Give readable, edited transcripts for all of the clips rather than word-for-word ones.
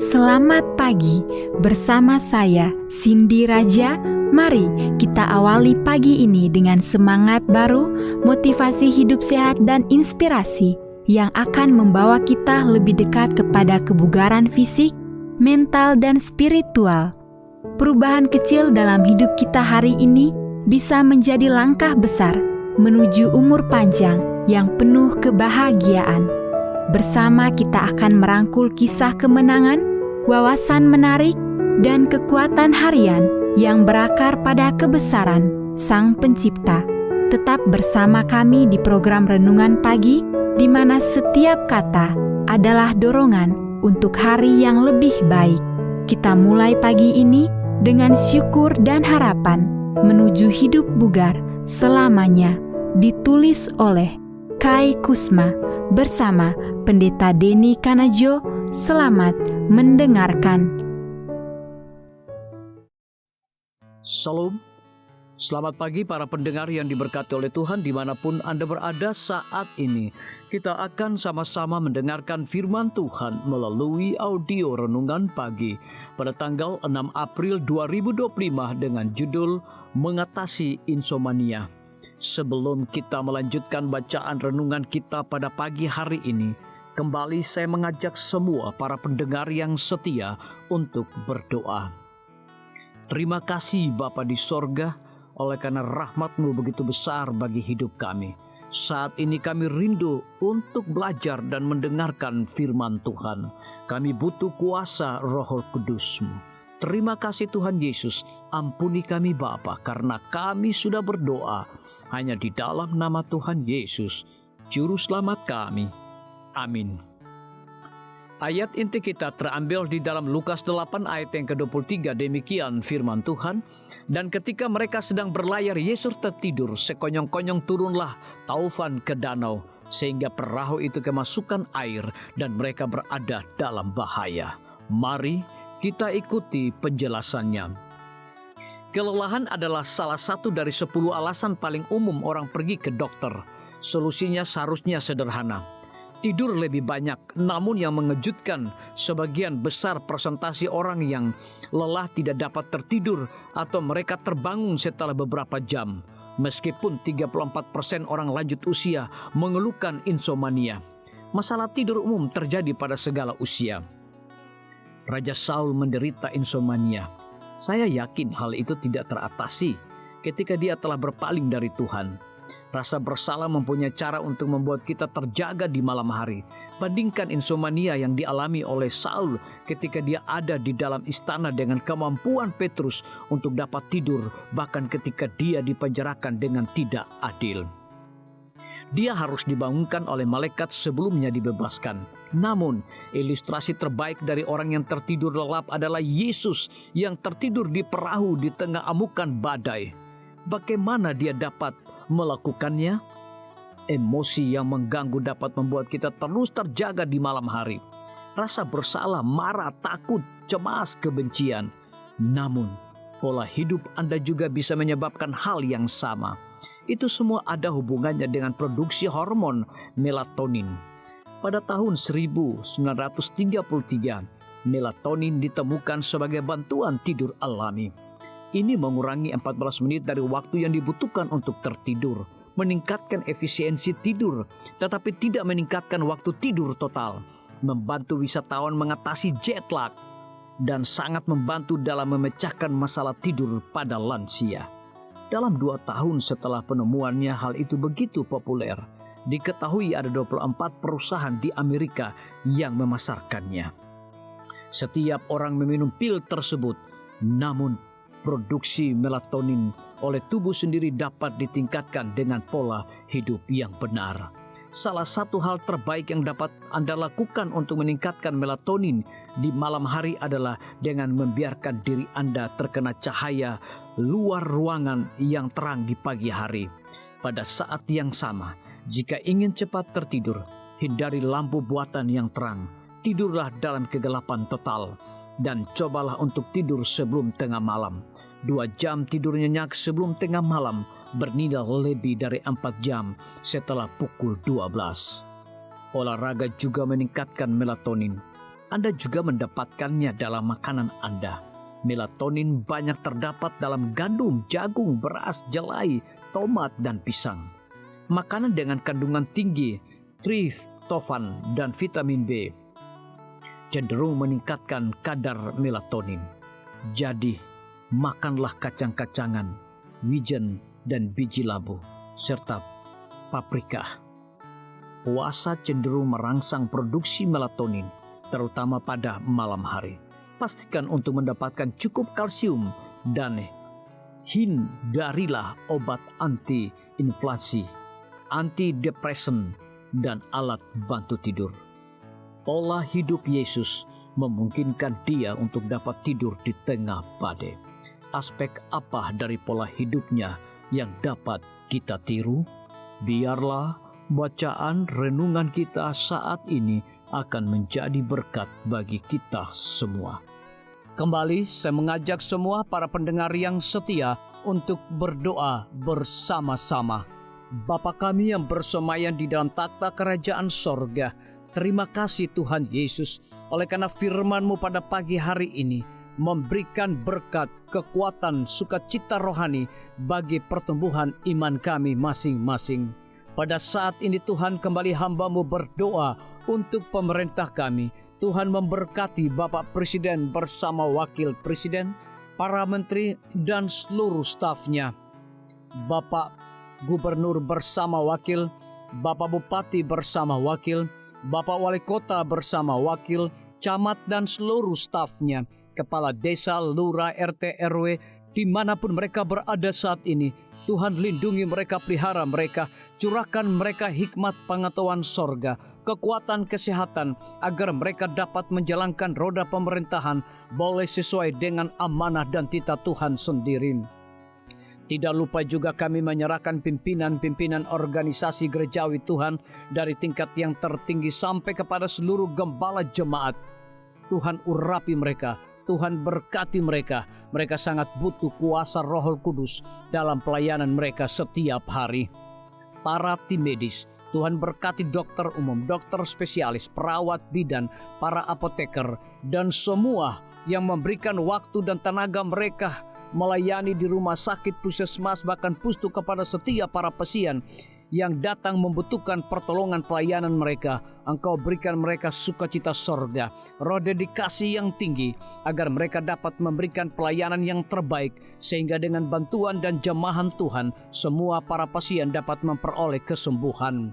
Selamat pagi bersama saya Cindy Raja. Mari kita awali pagi ini dengan semangat baru, motivasi hidup sehat dan inspirasi yang akan membawa kita lebih dekat kepada kebugaran fisik, mental dan spiritual. Perubahan kecil dalam hidup kita hari ini bisa menjadi langkah besar menuju umur panjang yang penuh kebahagiaan. Bersama kita akan merangkul kisah kemenangan, wawasan menarik, dan kekuatan harian yang berakar pada kebesaran Sang Pencipta. Tetap bersama kami di program Renungan Pagi, di mana setiap kata adalah dorongan untuk hari yang lebih baik. Kita mulai pagi ini dengan syukur dan harapan menuju hidup bugar selamanya. Ditulis oleh Kai Kusma bersama Pendeta Denny Kanajo. Selamat mendengarkan. Salam, selamat pagi para pendengar yang diberkati oleh Tuhan dimanapun Anda berada saat ini. Kita akan sama-sama mendengarkan firman Tuhan melalui audio Renungan Pagi pada tanggal 6 April 2025 dengan judul Mengatasi Insomnia. Sebelum kita melanjutkan bacaan renungan kita pada pagi hari ini, kembali saya mengajak semua para pendengar yang setia untuk berdoa. Terima kasih Bapa di sorga, oleh karena rahmat-Mu begitu besar bagi hidup kami. Saat ini kami rindu untuk belajar dan mendengarkan firman Tuhan. Kami butuh kuasa Roh Kudus-Mu. Terima kasih Tuhan Yesus, ampuni kami Bapa, karena kami sudah berdoa hanya di dalam nama Tuhan Yesus, Juru Selamat kami. Amin. Ayat inti kita terambil di dalam Lukas 8 ayat yang ke-23, demikian firman Tuhan. Dan ketika mereka sedang berlayar, Yesus tertidur, sekonyong-konyong turunlah taufan ke danau, sehingga perahu itu kemasukan air dan mereka berada dalam bahaya. Mari kita ikuti penjelasannya. Kelelahan adalah salah satu dari 10 alasan paling umum orang pergi ke dokter. Solusinya seharusnya sederhana. Tidur lebih banyak, namun yang mengejutkan, sebagian besar persentase orang yang lelah tidak dapat tertidur atau mereka terbangun setelah beberapa jam. Meskipun 34% orang lanjut usia mengeluhkan insomnia. Masalah tidur umum terjadi pada segala usia. Raja Saul menderita insomnia. Saya yakin hal itu tidak teratasi ketika dia telah berpaling dari Tuhan. Rasa bersalah mempunyai cara untuk membuat kita terjaga di malam hari. Bandingkan insomnia yang dialami oleh Saul ketika dia ada di dalam istana dengan kemampuan Petrus untuk dapat tidur, bahkan ketika dia dipenjarakan dengan tidak adil. Dia harus dibangunkan oleh malaikat sebelumnya dibebaskan. Namun, ilustrasi terbaik dari orang yang tertidur lelap adalah Yesus yang tertidur di perahu di tengah amukan badai. Bagaimana dia dapat melakukannya? Emosi yang mengganggu dapat membuat kita terus terjaga di malam hari. Rasa bersalah, marah, takut, cemas, kebencian. Namun, pola hidup Anda juga bisa menyebabkan hal yang sama. Itu semua ada hubungannya dengan produksi hormon melatonin. Pada tahun 1933, melatonin ditemukan sebagai bantuan tidur alami. Ini mengurangi 14 menit dari waktu yang dibutuhkan untuk tertidur, meningkatkan efisiensi tidur, tetapi tidak meningkatkan waktu tidur total, membantu wisatawan mengatasi jet lag, dan sangat membantu dalam memecahkan masalah tidur pada lansia. Dalam 2 tahun setelah penemuannya, hal itu begitu populer. Diketahui ada 24 perusahaan di Amerika yang memasarkannya. Setiap orang meminum pil tersebut, namun produksi melatonin oleh tubuh sendiri dapat ditingkatkan dengan pola hidup yang benar. Salah satu hal terbaik yang dapat Anda lakukan untuk meningkatkan melatonin di malam hari adalah dengan membiarkan diri Anda terkena cahaya luar ruangan yang terang di pagi hari. Pada saat yang sama, jika ingin cepat tertidur, hindari lampu buatan yang terang. Tidurlah dalam kegelapan total dan cobalah untuk tidur sebelum tengah malam. 2 jam tidur nyenyak sebelum tengah malam bernilai lebih dari 4 jam setelah pukul 12. Olahraga juga meningkatkan melatonin. Anda juga mendapatkannya dalam makanan Anda. Melatonin banyak terdapat dalam gandum, jagung, beras, jelai, tomat, dan pisang. Makanan dengan kandungan tinggi tryptofan dan vitamin B cenderung meningkatkan kadar melatonin. Jadi, makanlah kacang-kacangan, wijen, dan biji labu, serta paprika. Puasa cenderung merangsang produksi melatonin, terutama pada malam hari. Pastikan untuk mendapatkan cukup kalsium dan hindarilah obat anti-inflasi, antidepresan, dan alat bantu tidur. Pola hidup Yesus memungkinkan dia untuk dapat tidur di tengah badai. Aspek apa dari pola hidupnya yang dapat kita tiru? Biarlah bacaan renungan kita saat ini akan menjadi berkat bagi kita semua. Kembali saya mengajak semua para pendengar yang setia untuk berdoa bersama-sama. Bapa kami yang bersemayam di dalam takhta kerajaan sorga, terima kasih Tuhan Yesus oleh karena firman-Mu pada pagi hari ini memberikan berkat, kekuatan, sukacita rohani bagi pertumbuhan iman kami masing-masing. Pada saat ini Tuhan, kembali hamba-Mu berdoa untuk pemerintah kami. Tuhan memberkati Bapak Presiden bersama Wakil Presiden, para menteri dan seluruh stafnya. Bapak Gubernur bersama wakil, Bapak Bupati bersama wakil, Bapak Wali Kota bersama wakil, camat dan seluruh stafnya, kepala desa, lurah, RT, RW, dimanapun mereka berada saat ini. Tuhan lindungi mereka, pelihara mereka, curahkan mereka hikmat pengetahuan sorga, kekuatan kesehatan, agar mereka dapat menjalankan roda pemerintahan boleh sesuai dengan amanah dan titah Tuhan sendiri. Tidak lupa juga kami menyerahkan pimpinan-pimpinan organisasi gerejawi Tuhan dari tingkat yang tertinggi sampai kepada seluruh gembala jemaat. Tuhan urapi mereka, Tuhan berkati mereka. Mereka sangat butuh kuasa Roh Kudus dalam pelayanan mereka setiap hari. Para tim medis, Tuhan berkati dokter umum, dokter spesialis, perawat bidan, para apoteker, dan semua yang memberikan waktu dan tenaga mereka melayani di rumah sakit, puskesmas, bahkan pustu kepada setiap para pasien yang datang membutuhkan pertolongan pelayanan mereka. Engkau berikan mereka sukacita sorga, roh dedikasi yang tinggi, agar mereka dapat memberikan pelayanan yang terbaik, sehingga dengan bantuan dan jamahan Tuhan, semua para pasien dapat memperoleh kesembuhan.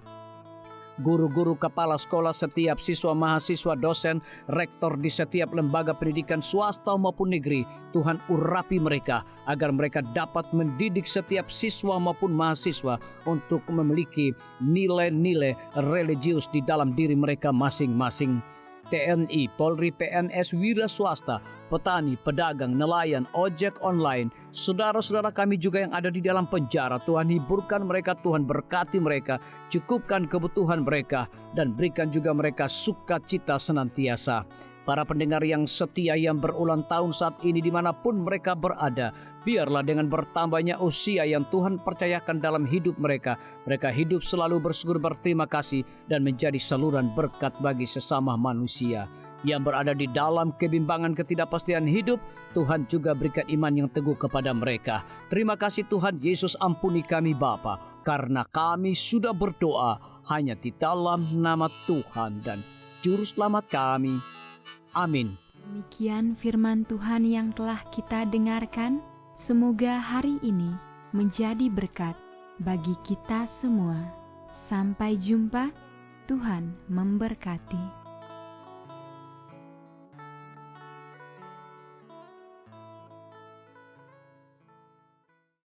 Guru-guru, kepala sekolah, setiap siswa, mahasiswa, dosen, rektor di setiap lembaga pendidikan swasta maupun negeri, Tuhan urapi mereka agar mereka dapat mendidik setiap siswa maupun mahasiswa untuk memiliki nilai-nilai religius di dalam diri mereka masing-masing. TNI, Polri, PNS, wira swasta, petani, pedagang, nelayan, ojek online, saudara-saudara kami juga yang ada di dalam penjara, Tuhan hiburkan mereka, Tuhan berkati mereka, cukupkan kebutuhan mereka, dan berikan juga mereka sukacita senantiasa. Para pendengar yang setia yang berulang tahun saat ini dimanapun mereka berada, biarlah dengan bertambahnya usia yang Tuhan percayakan dalam hidup mereka, mereka hidup selalu bersyukur, berterima kasih, dan menjadi saluran berkat bagi sesama manusia. Yang berada di dalam kebimbangan ketidakpastian hidup, Tuhan juga berikan iman yang teguh kepada mereka. Terima kasih Tuhan Yesus, ampuni kami Bapa, karena kami sudah berdoa hanya di dalam nama Tuhan dan Juru Selamat kami. Amin. Demikian firman Tuhan yang telah kita dengarkan. Semoga hari ini menjadi berkat bagi kita semua. Sampai jumpa, Tuhan memberkati.